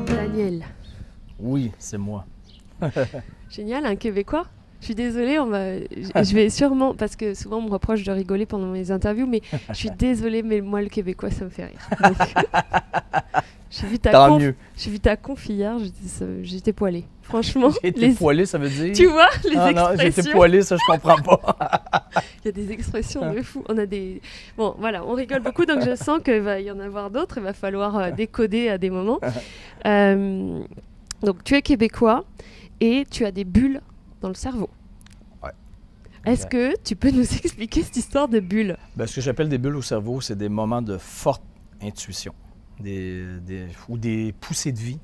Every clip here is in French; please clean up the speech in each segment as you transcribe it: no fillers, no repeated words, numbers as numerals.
Daniel. Oui, c'est moi. Génial, un Québécois. Je suis désolée, je vais sûrement, parce que souvent on me reproche de rigoler pendant mes interviews, mais je suis désolée, mais moi le Québécois ça me fait rire. Donc, j'ai vu ta conf hier, j'étais poilée. Franchement. J'ai été poilée, ça veut dire? Tu vois, les expressions. Non, j'ai été poilée, ça je comprends pas. Il y a des expressions de fou. Bon, voilà, on rigole beaucoup, donc je sens qu'il va y en avoir d'autres, il va falloir décoder à des moments. Donc tu es Québécois et tu as des bulles dans le cerveau. Ouais. Est-ce que tu peux nous expliquer cette histoire de bulles? Ce que j'appelle des bulles au cerveau, c'est des moments de forte intuition, ou des poussées de vie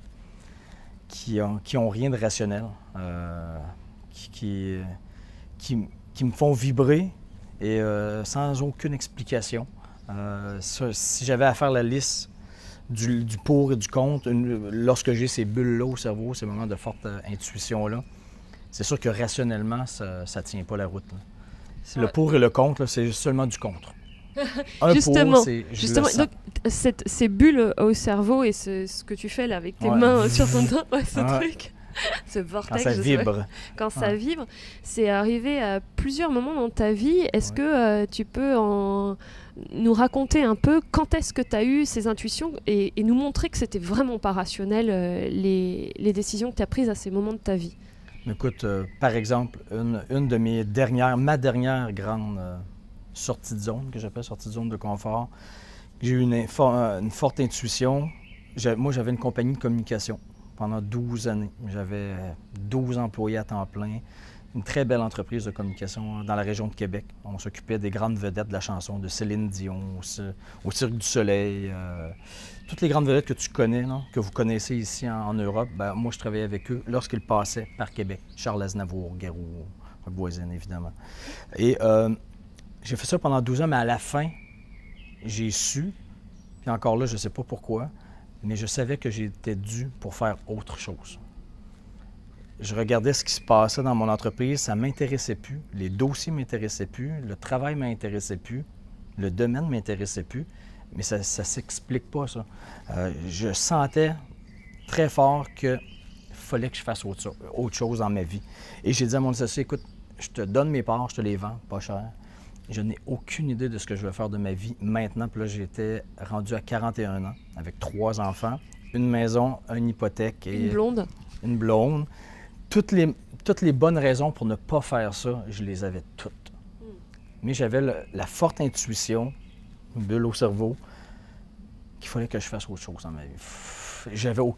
qui ont rien de rationnel, qui me font vibrer et sans aucune explication. Si j'avais à faire la liste du pour et du contre, lorsque j'ai ces bulles-là au cerveau, ces moments de forte intuition-là, c'est sûr que rationnellement, ça ne tient pas la route. Le pour et le contre, là, c'est seulement du contre. Justement, pour, c'est donc, ces bulles au cerveau et ce que tu fais là avec tes mains sur ton dos, truc, ce vortex, quand ça vibre, c'est arrivé à plusieurs moments dans ta vie. Est-ce que tu peux nous raconter un peu quand est-ce que tu as eu ces intuitions et nous montrer que c'était vraiment pas rationnel les décisions que tu as prises à ces moments de ta vie? Écoute, par exemple, une de ma dernière grande sortie de zone, que j'appelle sortie de zone de confort, j'ai eu une forte intuition. Moi, j'avais une compagnie de communication pendant 12 années. J'avais 12 employés à temps plein, une très belle entreprise de communication dans la région de Québec. On s'occupait des grandes vedettes de la chanson, de Céline Dion, au Cirque du Soleil, toutes les grandes vedettes que tu connais, là, que vous connaissez ici en Europe. Moi, je travaillais avec eux lorsqu'ils passaient par Québec. Charles Aznavour, Garou, Voisine, évidemment. Et j'ai fait ça pendant 12 ans, mais à la fin, j'ai su, puis encore là, je ne sais pas pourquoi, mais je savais que j'étais dû pour faire autre chose. Je regardais ce qui se passait dans mon entreprise, ça ne m'intéressait plus, les dossiers ne m'intéressaient plus, le travail ne m'intéressait plus, le domaine ne m'intéressait plus, mais ça ne s'explique pas, ça. Je sentais très fort qu'il fallait que je fasse autre chose dans ma vie. Et j'ai dit à mon associé, écoute, je te donne mes parts, je te les vends, pas cher. Je n'ai aucune idée de ce que je vais faire de ma vie maintenant. Puis là, j'étais rendu à 41 ans, avec 3 enfants, une maison, une hypothèque et... Une blonde. Une blonde. Toutes les bonnes raisons pour ne pas faire ça, je les avais toutes. Mais j'avais la forte intuition, une bulle au cerveau, qu'il fallait que je fasse autre chose dans ma vie.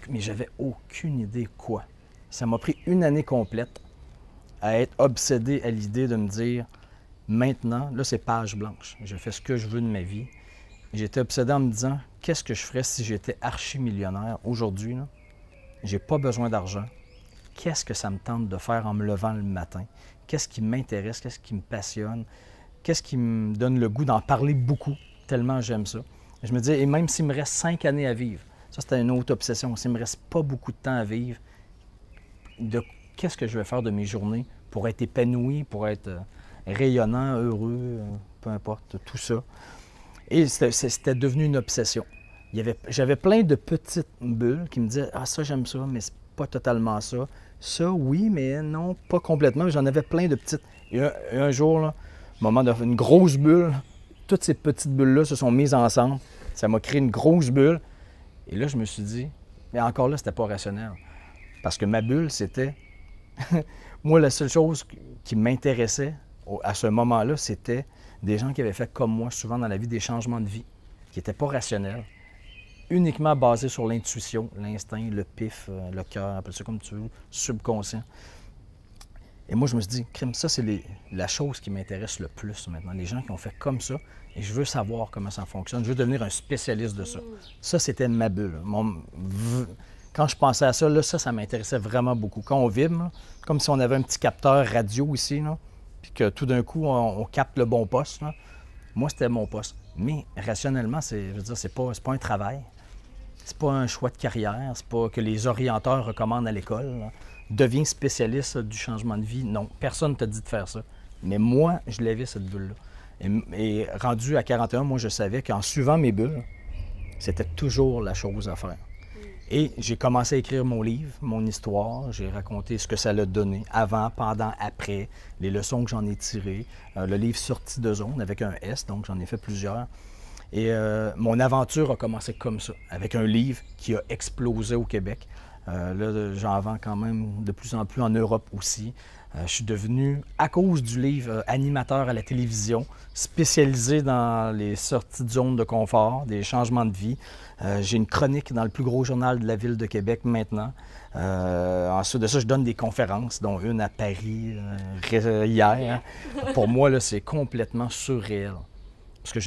Mais j'avais aucune idée quoi. Ça m'a pris une année complète à être obsédé à l'idée de me dire, maintenant, là, c'est page blanche. Je fais ce que je veux de ma vie. J'étais obsédé en me disant, qu'est-ce que je ferais si j'étais archi-millionnaire aujourd'hui? J'ai pas besoin d'argent. Qu'est-ce que ça me tente de faire en me levant le matin? Qu'est-ce qui m'intéresse? Qu'est-ce qui me passionne? Qu'est-ce qui me donne le goût d'en parler beaucoup, tellement j'aime ça? Je me disais, et même s'il me reste 5 années à vivre, ça c'était une autre obsession, s'il me reste pas beaucoup de temps à vivre, qu'est-ce que je vais faire de mes journées pour être épanoui, pour être rayonnant, heureux, peu importe, tout ça. Et c'était devenu une obsession. J'avais plein de petites bulles qui me disaient « Ah, ça, j'aime ça, mais c'est pas totalement ça. Ça, oui, mais non, pas complètement. » J'en avais plein de petites. Et un jour, là, moment d'une grosse bulle, toutes ces petites bulles-là se sont mises ensemble. Ça m'a créé une grosse bulle. Et là, je me suis dit, mais encore là, c'était pas rationnel. Parce que ma bulle, c'était... Moi, la seule chose qui m'intéressait à ce moment-là, c'était des gens qui avaient fait comme moi, souvent dans la vie, des changements de vie, qui n'étaient pas rationnels, uniquement basés sur l'intuition, l'instinct, le pif, le cœur, appelle ça comme tu veux, subconscient. Et moi, je me suis dit, crime, ça, c'est la chose qui m'intéresse le plus maintenant. Les gens qui ont fait comme ça, et je veux savoir comment ça fonctionne. Je veux devenir un spécialiste de ça. Ça, c'était ma bulle. Quand je pensais à ça, là, ça m'intéressait vraiment beaucoup. Quand on vibre, là, comme si on avait un petit capteur radio ici, là, puis que tout d'un coup, on capte le bon poste, là, Moi, c'était mon poste. Mais rationnellement, je veux dire, c'est pas un travail. C'est pas un choix de carrière. C'est pas que les orienteurs recommandent à l'école. Deviens spécialiste du changement de vie. Non, personne ne t'a dit de faire ça. Mais moi, je l'avais, cette bulle-là. Et rendu à 41, moi, je savais qu'en suivant mes bulles, c'était toujours la chose à faire. Et j'ai commencé à écrire mon livre, mon histoire. J'ai raconté ce que ça l'a donné, avant, pendant, après, les leçons que j'en ai tirées. Le livre Sortie de zone avec un S, donc j'en ai fait plusieurs. Et mon aventure a commencé comme ça, avec un livre qui a explosé au Québec. Là, j'en vends quand même de plus en plus en Europe aussi. Je suis devenu, à cause du livre, animateur à la télévision, spécialisé dans les sorties de zone de confort, des changements de vie. J'ai une chronique dans le plus gros journal de la ville de Québec maintenant. Ensuite de ça, je donne des conférences, dont une à Paris hier. Pour moi, là, c'est complètement surréel. Parce que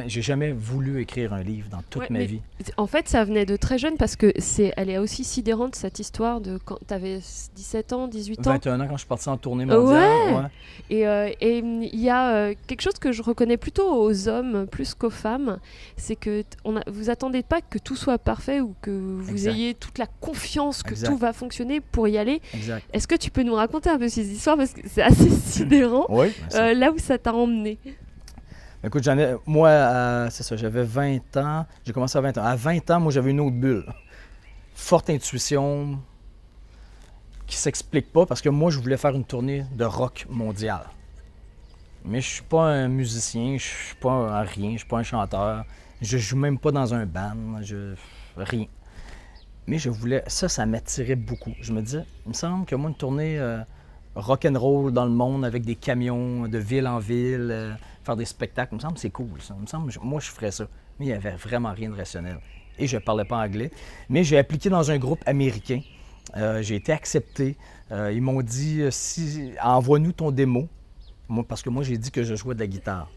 j'ai jamais voulu écrire un livre dans toute ma vie. En fait, ça venait de très jeune parce que elle est aussi sidérante, cette histoire de quand tu avais 17 ans, 18 ans. 21 ans quand je suis parti en tournée mondiale. Et il y a quelque chose que je reconnais plutôt aux hommes plus qu'aux femmes, c'est que vous attendez pas que tout soit parfait ou que vous ayez toute la confiance que tout va fonctionner pour y aller. Est-ce que tu peux nous raconter un peu ces histoires parce que c'est assez sidérant là où ça t'a emmené? Écoute, c'est ça, j'avais 20 ans, j'ai commencé à 20 ans. À 20 ans, moi, j'avais une autre bulle. Forte intuition qui s'explique pas parce que moi, je voulais faire une tournée de rock mondial. Mais je suis pas un musicien, je suis pas un rien, je suis pas un chanteur, je joue même pas dans un band, rien. Mais je voulais, ça m'attirait beaucoup. Je me disais, il me semble que moi, une tournée rock'n'roll dans le monde avec des camions de ville en ville, faire des spectacles, il me semble que c'est cool, ça. Il me semble, moi, je ferais ça. Mais il n'y avait vraiment rien de rationnel. Et je ne parlais pas anglais. Mais j'ai appliqué dans un groupe américain. J'ai été accepté. Ils m'ont dit, envoie-nous ton démo. Parce que moi, j'ai dit que je jouais de la guitare.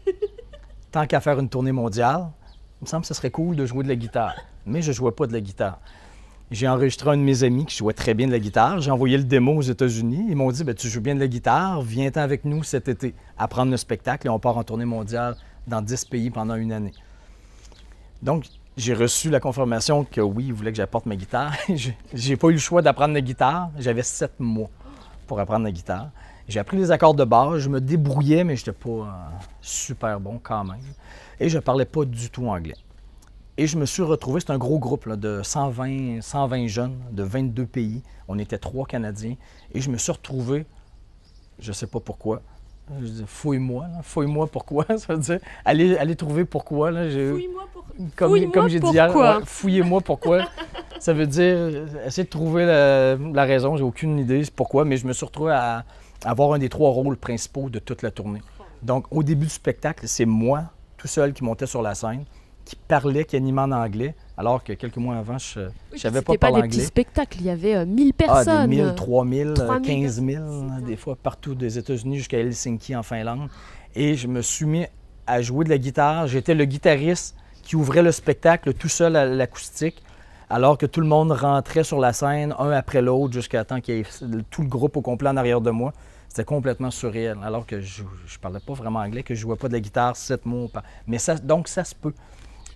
Tant qu'à faire une tournée mondiale, il me semble que ce serait cool de jouer de la guitare. Mais je ne jouais pas de la guitare. J'ai enregistré un de mes amis qui jouait très bien de la guitare. J'ai envoyé le démo aux États-Unis. Ils m'ont dit, tu joues bien de la guitare, viens-t'en avec nous cet été, apprendre le spectacle et on part en tournée mondiale dans 10 pays pendant une année. Donc, j'ai reçu la confirmation que oui, ils voulaient que j'apporte ma guitare. J'ai pas eu le choix d'apprendre la guitare. J'avais 7 mois pour apprendre la guitare. J'ai appris les accords de base, je me débrouillais, mais je n'étais pas super bon quand même. Et je ne parlais pas du tout anglais. Et je me suis retrouvé, c'est un gros groupe là, de 120 jeunes de 22 pays. On était 3 Canadiens. Et je me suis retrouvé, je ne sais pas pourquoi, je dis fouille-moi pourquoi, ça veut dire, allez trouver pourquoi. Là, fouille-moi comme j'ai dit hier, fouillez-moi pourquoi. Ça veut dire, essayer de trouver la raison, j'ai aucune idée pourquoi, mais je me suis retrouvé à avoir un des 3 rôles principaux de toute la tournée. Donc, au début du spectacle, c'est moi, tout seul, qui montais sur la scène, qui parlait, qui animait en anglais, alors que quelques mois avant, je ne savais pas parler anglais. C'était pas des petits spectacles, il y avait 1000 personnes. Des 1000, 3000, 15 000, des fois partout des États-Unis jusqu'à Helsinki en Finlande. Et je me suis mis à jouer de la guitare. J'étais le guitariste qui ouvrait le spectacle tout seul à l'acoustique, alors que tout le monde rentrait sur la scène, un après l'autre, jusqu'à temps qu'il y ait tout le groupe au complet en arrière de moi. C'était complètement surréel, alors que je ne parlais pas vraiment anglais, que je ne jouais pas de la guitare 7 mois. Mais donc, ça se peut.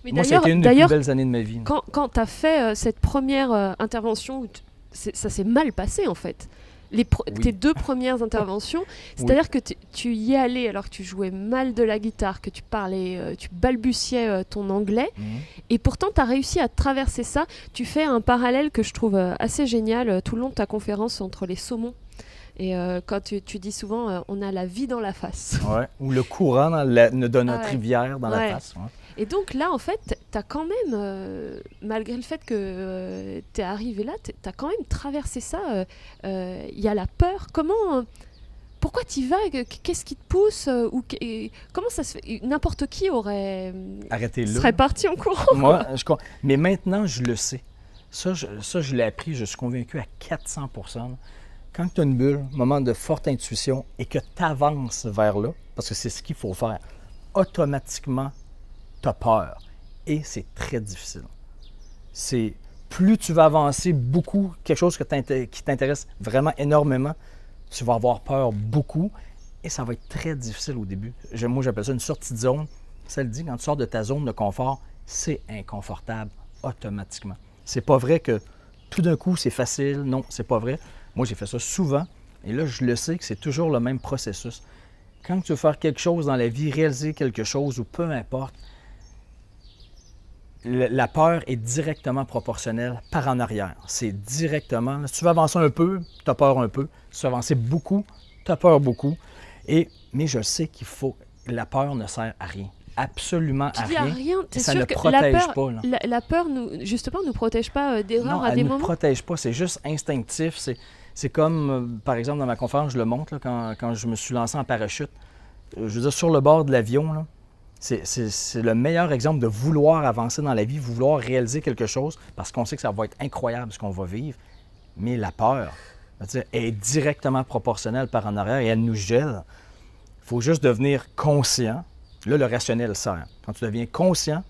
Mais moi, c'était une des plus belles années de ma vie. Quand tu as fait cette première intervention, ça s'est mal passé, en fait. Tes 2 premières interventions, c'est-à-dire que tu y es allé alors que tu jouais mal de la guitare, que tu parlais, tu balbutiais ton anglais, et pourtant tu as réussi à traverser ça. Tu fais un parallèle que je trouve assez génial tout le long de ta conférence entre les saumons. Et quand tu dis souvent, on a la vie dans la face. Ouais, ou le courant de notre rivière dans la face. Ouais. Et donc là, en fait, tu as quand même, malgré le fait que tu es arrivé là, tu as quand même traversé ça. Il y a la peur. Pourquoi tu y vas? Qu'est-ce qui te pousse? Comment ça se fait? N'importe qui serait parti en courant. Moi, mais maintenant, je le sais. Ça, je l'ai appris, je suis convaincu à 400 %. Quand tu as une bulle, moment de forte intuition, et que tu avances vers là, parce que c'est ce qu'il faut faire, automatiquement, tu as peur. Et c'est très difficile. Plus tu vas avancer beaucoup, quelque chose qui t'intéresse vraiment énormément, tu vas avoir peur beaucoup et ça va être très difficile au début. Moi, j'appelle ça une sortie de zone Ça le dit, quand tu sors de ta zone de confort, c'est inconfortable automatiquement. C'est pas vrai que tout d'un coup, c'est facile. Non, c'est pas vrai. Moi, j'ai fait ça souvent. Et là, je le sais que c'est toujours le même processus. Quand tu veux faire quelque chose dans la vie, réaliser quelque chose ou peu importe, la peur est directement proportionnelle par en arrière. C'est directement. Si tu veux avancer un peu, tu as peur un peu. Si tu veux avancer beaucoup, tu as peur beaucoup. Mais je sais qu'il faut. La peur ne sert à rien. Absolument à rien. Ça ne protège pas. La peur, justement, ne nous protège pas d'erreurs à des moments? Non, elle ne nous protège pas. C'est juste instinctif. C'est comme, par exemple, dans ma conférence, je le montre, là, quand je me suis lancé en parachute. Je veux dire, sur le bord de l'avion, là, c'est le meilleur exemple de vouloir avancer dans la vie, vouloir réaliser quelque chose, parce qu'on sait que ça va être incroyable ce qu'on va vivre. Mais la peur, est directement proportionnelle par en arrière et elle nous gèle. Il faut juste devenir conscient. Là, le rationnel sert. Quand tu deviens conscient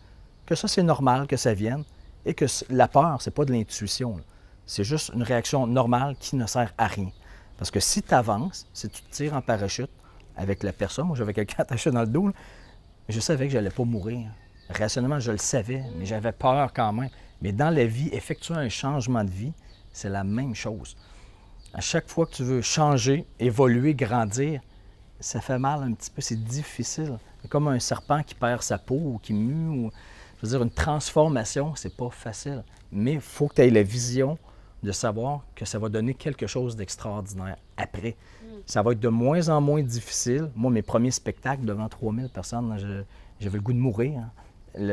que ça, c'est normal que ça vienne et que la peur, c'est pas de l'intuition. C'est juste une réaction normale qui ne sert à rien. Parce que si tu avances, si tu te tires en parachute avec la personne, moi j'avais quelqu'un attaché dans le dos, là, je savais que je n'allais pas mourir. Rationnellement, je le savais, mais j'avais peur quand même. Mais dans la vie, effectuer un changement de vie, c'est la même chose. À chaque fois que tu veux changer, évoluer, grandir, ça fait mal un petit peu, c'est difficile. C'est comme un serpent qui perd sa peau ou qui mue. Je veux dire, une transformation, c'est pas facile. Mais il faut que tu aies la vision de savoir que ça va donner quelque chose d'extraordinaire après. Ça va être de moins en moins difficile. Moi, mes premiers spectacles devant 3000 personnes, j'avais le goût de mourir. Hein.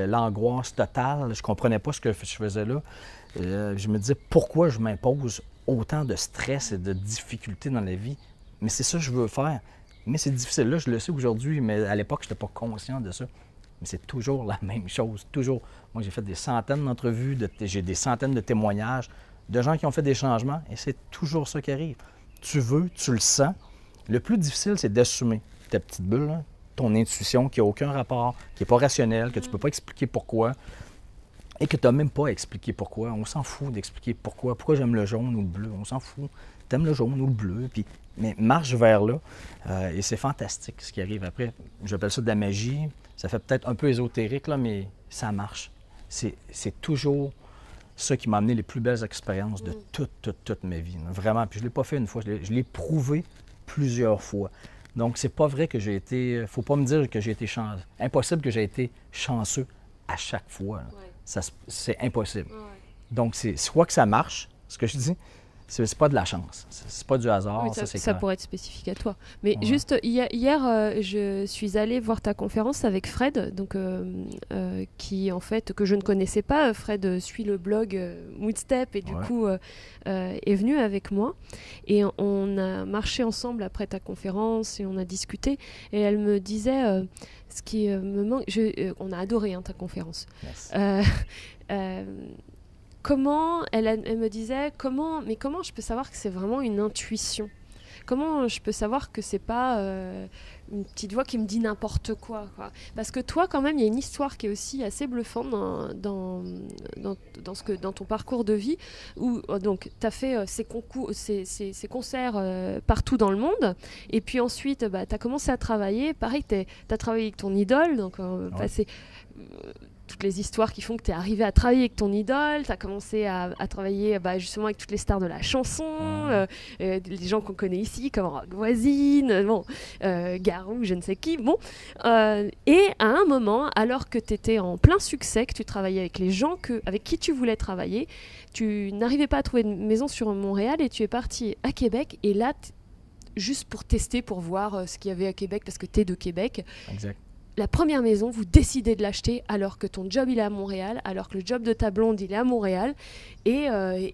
L'angoisse totale, je ne comprenais pas ce que je faisais là. Je me disais, pourquoi je m'impose autant de stress et de difficultés dans la vie? Mais c'est ça que je veux faire. Mais c'est difficile. Là, je le sais aujourd'hui, mais à l'époque, je n'étais pas conscient de ça. Mais c'est toujours la même chose, toujours. Moi, j'ai fait des centaines d'entrevues, j'ai des centaines de témoignages de gens qui ont fait des changements, et c'est toujours ça qui arrive. Tu veux, tu le sens. Le plus difficile, c'est d'assumer ta petite bulle, là, ton intuition qui n'a aucun rapport, qui n'est pas rationnelle, que tu ne peux pas expliquer pourquoi, et que tu n'as même pas à expliquer pourquoi. On s'en fout d'expliquer pourquoi j'aime le jaune ou le bleu. On s'en fout. Tu aimes le jaune ou le bleu, mais marche vers là, et c'est fantastique ce qui arrive après. J'appelle ça de la magie. Ça fait peut-être un peu ésotérique, là, mais ça marche. C'est toujours ça qui m'a amené les plus belles expériences de toute ma vie. Là. Vraiment. Puis je ne l'ai pas fait une fois, je l'ai prouvé plusieurs fois. Donc, c'est pas vrai que j'ai été... Faut pas me dire que j'ai été chanceux. Impossible que j'ai été chanceux à chaque fois. Ouais. C'est impossible. Ouais. Donc, c'est soit que ça marche, ce que je dis, c'est pas de la chance. C'est pas du hasard. Oui, ça pourrait être spécifique à toi. Mais ouais. Juste, hier, je suis allée voir ta conférence avec Fred, donc, qui, en fait, que je ne connaissais pas. Fred suit le blog Moodstep et du coup est venu avec moi. Et on a marché ensemble après ta conférence et on a discuté. Et elle me disait, ce qui me manque... on a adoré ta conférence. Comment, elle me disait, comment je peux savoir que c'est vraiment une intuition? Comment je peux savoir que c'est pas une petite voix qui me dit n'importe quoi, quoi? Parce que toi, quand même, il y a une histoire qui est aussi assez bluffante dans ton parcours de vie, où donc tu as fait ces concerts partout dans le monde, et puis ensuite, tu as commencé à travailler. Pareil, tu as travaillé avec ton idole, donc passé... toutes les histoires qui font que tu es arrivé à travailler avec ton idole, tu as commencé à travailler justement avec toutes les stars de la chanson, les gens qu'on connaît ici, comme Rock Voisine, Garou, je ne sais qui. Bon. Et à un moment, alors que tu étais en plein succès, que tu travaillais avec les gens avec qui tu voulais travailler, tu n'arrivais pas à trouver une maison sur Montréal et tu es parti à Québec. Et là, juste pour tester, pour voir ce qu'il y avait à Québec, parce que tu es de Québec. Exact. La première maison, vous décidez de l'acheter alors que ton job il est à Montréal, alors que le job de ta blonde il est à Montréal, et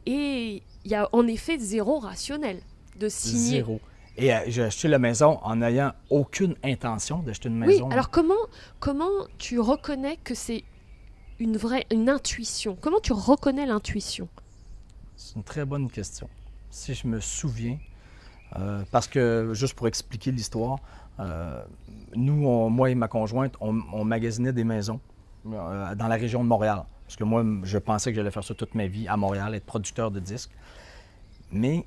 il y a en effet zéro rationnel de signer. Zéro. Et j'ai acheté la maison en n'ayant aucune intention d'acheter une maison. Oui, alors comment tu reconnais que c'est une intuition? Comment tu reconnais l'intuition? C'est une très bonne question. Si je me souviens, parce que, juste pour expliquer l'histoire, nous, moi et ma conjointe, on magasinait des maisons dans la région de Montréal. Parce que moi, je pensais que j'allais faire ça toute ma vie à Montréal, être producteur de disques. Mais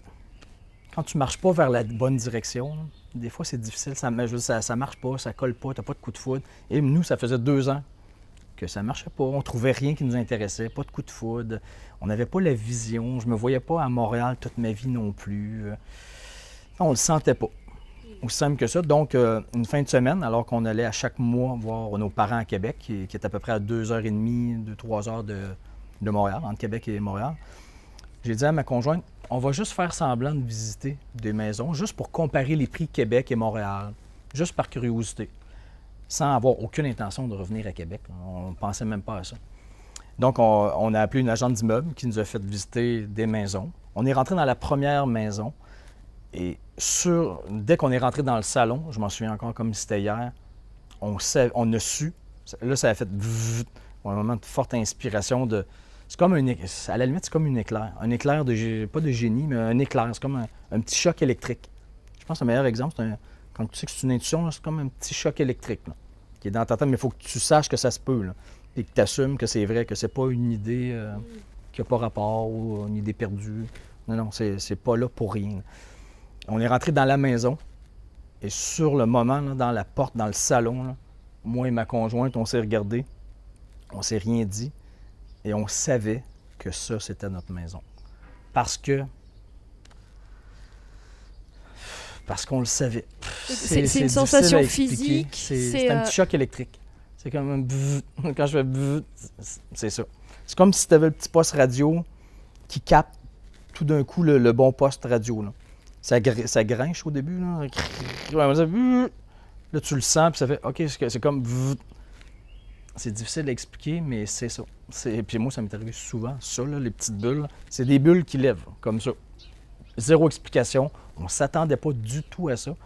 quand tu ne marches pas vers la bonne direction, des fois, c'est difficile. Ça ne marche pas, ça ne colle pas, tu n'as pas de coup de foudre. Et nous, ça faisait 2 ans que ça ne marchait pas. On ne trouvait rien qui nous intéressait, pas de coup de foudre. On n'avait pas la vision. Je ne me voyais pas à Montréal toute ma vie non plus. On ne le sentait pas. Aussi simple que ça. Donc, une fin de semaine, alors qu'on allait à chaque mois voir nos parents à Québec, qui est à peu près à 2h30, 2-3 heures de Montréal, entre Québec et Montréal, j'ai dit à ma conjointe, on va juste faire semblant de visiter des maisons, juste pour comparer les prix Québec et Montréal, juste par curiosité, sans avoir aucune intention de revenir à Québec. On ne pensait même pas à ça. Donc, on a appelé une agente d'immeuble qui nous a fait visiter des maisons. On est rentré dans la première maison et dès qu'on est rentré dans le salon, je m'en souviens encore comme si c'était hier, on a su, là, ça a fait un moment de forte inspiration de... C'est comme à la limite, c'est comme une éclair. Un éclair, pas de génie, mais un éclair. C'est comme un petit choc électrique. Je pense que le meilleur exemple, c'est quand tu sais que c'est une intuition, c'est comme un petit choc électrique là, qui est dans ta tête, mais il faut que tu saches que ça se peut. Là, et que tu assumes que c'est vrai, que c'est pas une idée qui n'a pas rapport ou une idée perdue. Non, c'est pas là pour rien. Là. On est rentré dans la maison et sur le moment, là, dans la porte, dans le salon, là, moi et ma conjointe, on s'est regardés, on s'est rien dit. Et on savait que ça, c'était notre maison. Parce qu'on le savait. C'est une sensation physique. C'est un petit choc électrique. C'est comme un bzzz. Quand je fais bzzz, c'est ça. C'est comme si tu avais le petit poste radio qui capte tout d'un coup le bon poste radio. Là. Ça grinche au début. Là, là tu le sens, puis ça fait OK, c'est comme... C'est difficile à expliquer, mais c'est ça. Puis moi, ça m'est arrivé souvent, ça, là, les petites bulles. C'est des bulles qui lèvent, comme ça. Zéro explication. On ne s'attendait pas du tout à ça.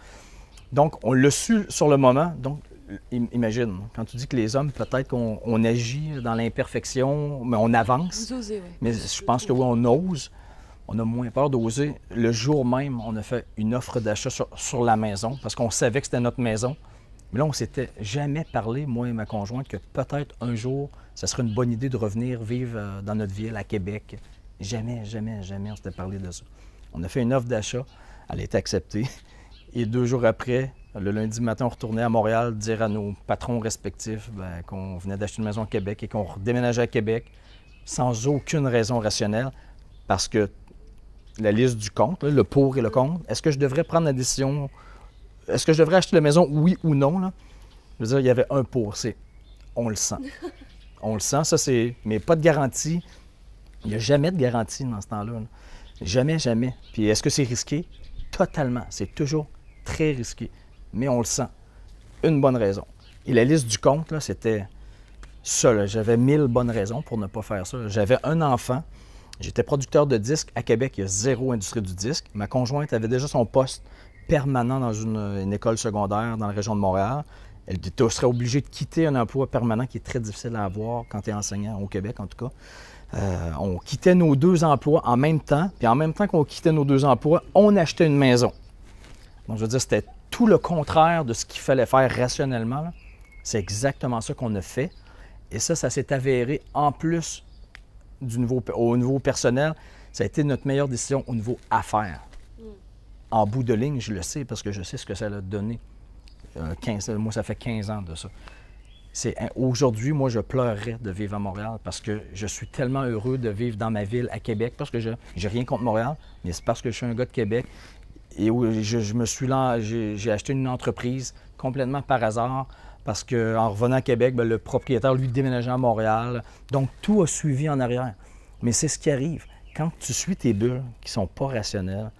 Donc, on l'a su sur le moment. Donc, imagine, quand tu dis que les hommes, peut-être qu'on agit dans l'imperfection, mais on avance. Vous osez, oui. Mais je pense que oui, on ose. On a moins peur d'oser. Le jour même, on a fait une offre d'achat sur la maison parce qu'on savait que c'était notre maison. Mais là, on ne s'était jamais parlé, moi et ma conjointe, que peut-être un jour, ça serait une bonne idée de revenir vivre dans notre ville, à Québec. Jamais, jamais, jamais on s'était parlé de ça. On a fait une offre d'achat, elle a été acceptée. Et 2 jours après, le lundi matin, on retournait à Montréal dire à nos patrons respectifs qu'on venait d'acheter une maison à Québec et qu'on redéménageait à Québec sans aucune raison rationnelle parce que la liste du contre, le pour et le contre, est-ce que je devrais prendre la décision... Est-ce que je devrais acheter la maison, oui ou non? Là? Je veux dire, il y avait un pour, c'est on le sent. On le sent, ça c'est... Mais pas de garantie. Il n'y a jamais de garantie dans ce temps-là. Là. Jamais, jamais. Puis est-ce que c'est risqué? Totalement. C'est toujours très risqué. Mais on le sent. Une bonne raison. Et la liste du compte, là, c'était ça. Là. J'avais 1000 bonnes raisons pour ne pas faire ça. J'avais un enfant. J'étais producteur de disques. À Québec, il y a 0 industrie du disque. Ma conjointe avait déjà son poste permanent dans une école secondaire dans la région de Montréal. Elle serait obligée de quitter un emploi permanent qui est très difficile à avoir quand tu es enseignant au Québec, en tout cas. On quittait nos 2 emplois en même temps, puis en même temps qu'on quittait nos 2 emplois, on achetait une maison. Donc, je veux dire, c'était tout le contraire de ce qu'il fallait faire rationnellement. Là. C'est exactement ça qu'on a fait. Et ça s'est avéré, en plus au niveau personnel, ça a été notre meilleure décision au niveau affaires. En bout de ligne, je le sais parce que je sais ce que ça a donné. Moi, ça fait 15 ans de ça. Aujourd'hui, moi, je pleurerais de vivre à Montréal parce que je suis tellement heureux de vivre dans ma ville à Québec parce que j'ai rien contre Montréal, mais c'est parce que je suis un gars de Québec et j'ai acheté une entreprise complètement par hasard parce qu'en revenant à Québec, le propriétaire, lui, déménageait à Montréal. Donc, tout a suivi en arrière. Mais c'est ce qui arrive. Quand tu suis tes bulles qui ne sont pas rationnelles,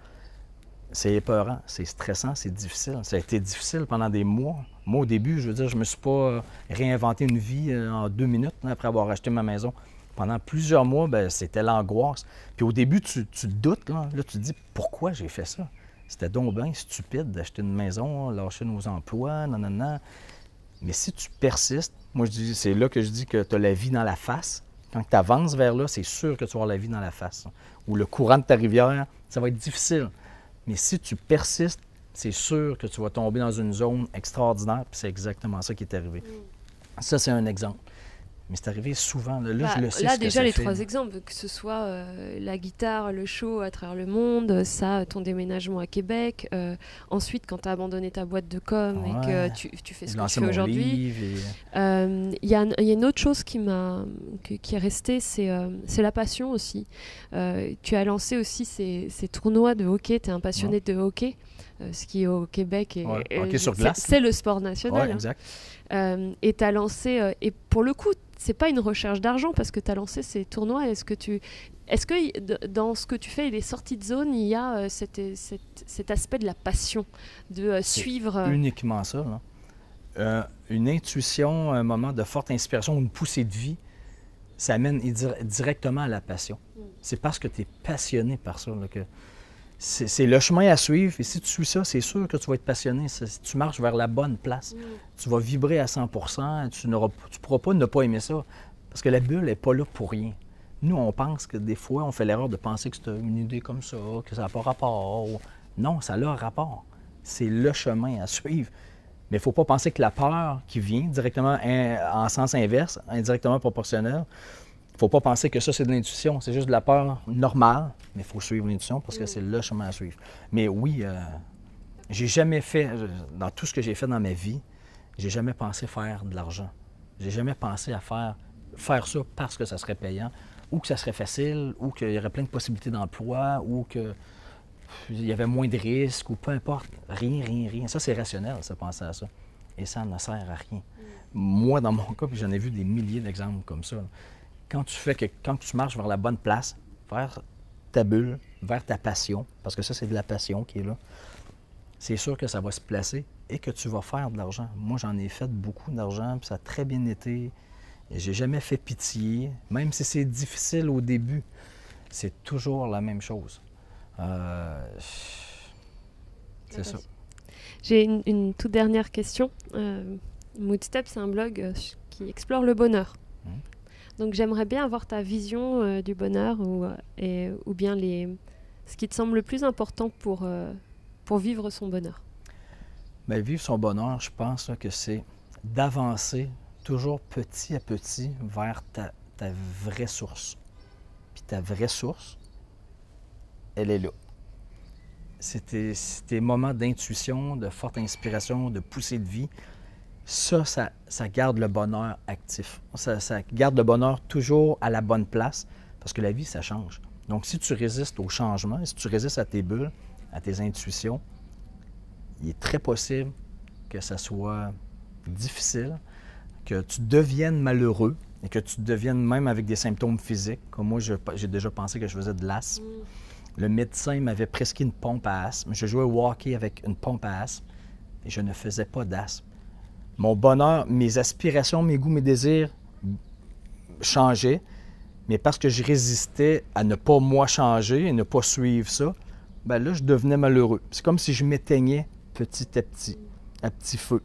c'est épeurant, c'est stressant, c'est difficile. Ça a été difficile pendant des mois. Moi, au début, je veux dire, je ne me suis pas réinventé une vie en 2 minutes après avoir acheté ma maison. Pendant plusieurs mois, c'était l'angoisse. Puis au début, tu doutes, là, tu te dis « Pourquoi j'ai fait ça? » C'était donc bien stupide d'acheter une maison, lâcher nos emplois, nanana. Mais si tu persistes, moi, c'est là que je dis que tu as la vie dans la face. Quand tu avances vers là, c'est sûr que tu vas avoir la vie dans la face. Ou le courant de ta rivière, ça va être difficile. Mais si tu persistes, c'est sûr que tu vas tomber dans une zone extraordinaire, puis c'est exactement ça qui est arrivé. Ça, c'est un exemple. Mais c'est arrivé souvent. Là, je le sais. Là, déjà, les 3 exemples, que ce soit la guitare, le show à travers le monde, ça, ton déménagement à Québec. Ensuite, quand tu as abandonné ta boîte de com et que tu fais ce que tu fais aujourd'hui. Il y a une autre chose qui est restée, c'est la passion aussi. Tu as lancé aussi ces tournois de hockey. Tu es un passionné de hockey. Ce qui au Québec hockey sur glace. C'est le sport national. Ouais, exact. Et tu as lancé, et pour le coup, c'est pas une recherche d'argent parce que tu as lancé ces tournois. Est-ce que dans ce que tu fais et les sorties de zone, il y a cet aspect de la passion, de suivre... Uniquement ça. Là. Une intuition, un moment de forte inspiration, une poussée de vie, ça amène directement à la passion. C'est parce que tu es passionné par ça là, que... C'est le chemin à suivre, et si tu suis ça, c'est sûr que tu vas être passionné. Tu marches vers la bonne place. Tu vas vibrer à 100%, tu ne pourras pas ne pas aimer ça, parce que la bulle n'est pas là pour rien. Nous, on pense que des fois, on fait l'erreur de penser que c'est une idée comme ça, que ça n'a pas rapport. Non, ça a un rapport. C'est le chemin à suivre. Mais il ne faut pas penser que la peur qui vient directement en sens inverse, indirectement proportionnel, il ne faut pas penser que ça, c'est de l'intuition. C'est juste de la peur normale, mais il faut suivre l'intuition parce que c'est le chemin à suivre. Mais oui, j'ai jamais fait, dans tout ce que j'ai fait dans ma vie, j'ai jamais pensé faire de l'argent. J'ai jamais pensé à faire ça parce que ça serait payant, ou que ça serait facile, ou qu'il y aurait plein de possibilités d'emploi, ou qu'il y avait moins de risques, ou peu importe. Rien. Ça, c'est rationnel, ça, penser à ça. Et ça ne sert à rien. Moi, dans mon cas, puis j'en ai vu des milliers d'exemples comme ça. Quand tu marches vers la bonne place, vers ta bulle, vers ta passion, parce que ça, c'est de la passion qui est là, c'est sûr que ça va se placer et que tu vas faire de l'argent. Moi, j'en ai fait beaucoup d'argent, puis ça a très bien été. Et j'ai jamais fait pitié, même si c'est difficile au début. C'est toujours la même chose. C'est ça. J'ai une toute dernière question. Moodstep, c'est un blog qui explore le bonheur. Donc j'aimerais bien avoir ta vision du bonheur ou bien ce qui te semble le plus important pour vivre son bonheur. Bien, vivre son bonheur, je pense que c'est d'avancer toujours petit à petit vers ta vraie source. Puis ta vraie source, elle est là. C'est tes moments d'intuition, de forte inspiration, de poussée de vie. Ça garde le bonheur actif. Ça garde le bonheur toujours à la bonne place, parce que la vie, ça change. Donc, si tu résistes au changement, si tu résistes à tes bulles, à tes intuitions, il est très possible que ça soit difficile, que tu deviennes malheureux et que tu deviennes même avec des symptômes physiques. Comme moi, j'ai déjà pensé que je faisais de l'asthme. Le médecin m'avait prescrit une pompe à asthme. Je jouais au hockey avec une pompe à asthme et je ne faisais pas d'asthme. Mon bonheur, mes aspirations, mes goûts, mes désirs changeaient, mais parce que je résistais à ne pas moi changer et ne pas suivre ça, bien là, je devenais malheureux. C'est comme si je m'éteignais petit à petit feu.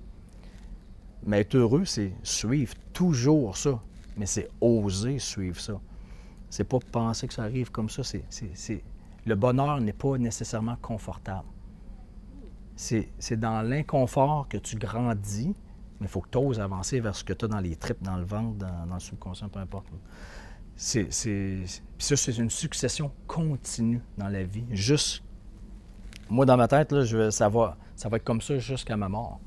Mais être heureux, c'est suivre toujours ça, mais c'est oser suivre ça. C'est pas penser que ça arrive comme ça. Le bonheur n'est pas nécessairement confortable. C'est dans l'inconfort que tu grandis, mais il faut que tu oses avancer vers ce que tu as dans les tripes, dans le ventre, dans le subconscient, peu importe. Puis ça, c'est une succession continue dans la vie. Juste, moi, dans ma tête, là, ça va être comme ça jusqu'à ma mort.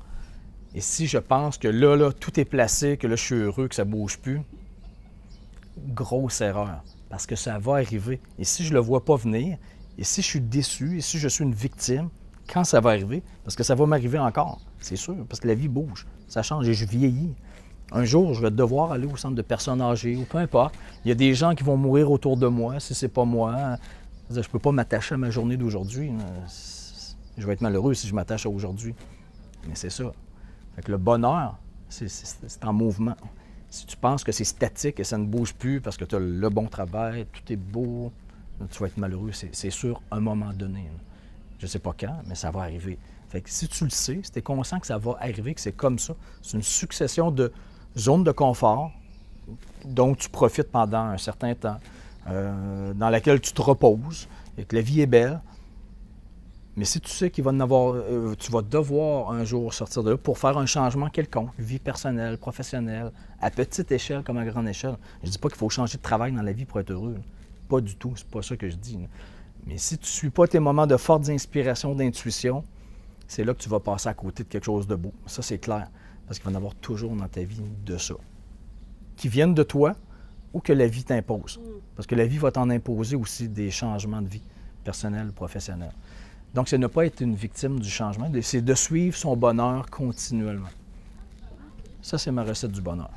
Et si je pense que là, tout est placé, que là, je suis heureux, que ça ne bouge plus, grosse erreur, parce que ça va arriver. Et si je ne le vois pas venir, et si je suis déçu, et si je suis une victime, quand ça va arriver, parce que ça va m'arriver encore, c'est sûr, parce que la vie bouge, ça change et je vieillis. Un jour, je vais devoir aller au centre de personnes âgées ou peu importe. Il y a des gens qui vont mourir autour de moi, si c'est pas moi. Je ne peux pas m'attacher à ma journée d'aujourd'hui. Je vais être malheureux si je m'attache à aujourd'hui. Mais c'est ça. Fait que le bonheur, c'est en mouvement. Si tu penses que c'est statique et ça ne bouge plus parce que tu as le bon travail, tout est beau, tu vas être malheureux. C'est sûr, à un moment donné. Je ne sais pas quand, mais ça va arriver. Fait que si tu le sais, si tu es conscient que ça va arriver, que c'est comme ça, c'est une succession de zones de confort dont tu profites pendant un certain temps, dans laquelle tu te reposes et que la vie est belle, Mais si tu sais qu'il va en avoir, tu vas devoir un jour sortir de là pour faire un changement quelconque, vie personnelle, professionnelle, à petite échelle comme à grande échelle. Je ne dis pas qu'il faut changer de travail dans la vie pour être heureux. Là. Pas du tout, c'est pas ça que je dis. Là. Mais si tu ne suis pas tes moments de fortes inspirations, d'intuition, c'est là que tu vas passer à côté de quelque chose de beau. Ça, c'est clair. Parce qu'il va y en avoir toujours dans ta vie de ça. Qui viennent de toi ou que la vie t'impose. Parce que la vie va t'en imposer aussi des changements de vie, personnels, professionnels. Donc, c'est ne pas être une victime du changement, c'est de suivre son bonheur continuellement. Ça, c'est ma recette du bonheur.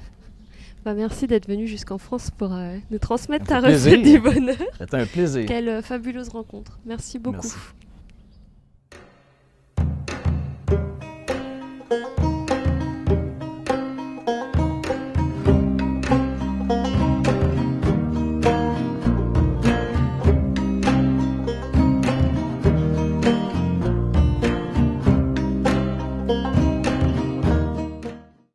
Merci d'être venu jusqu'en France pour nous transmettre ta recette du bonheur. C'était un plaisir. Quelle fabuleuse rencontre. Merci beaucoup. Merci.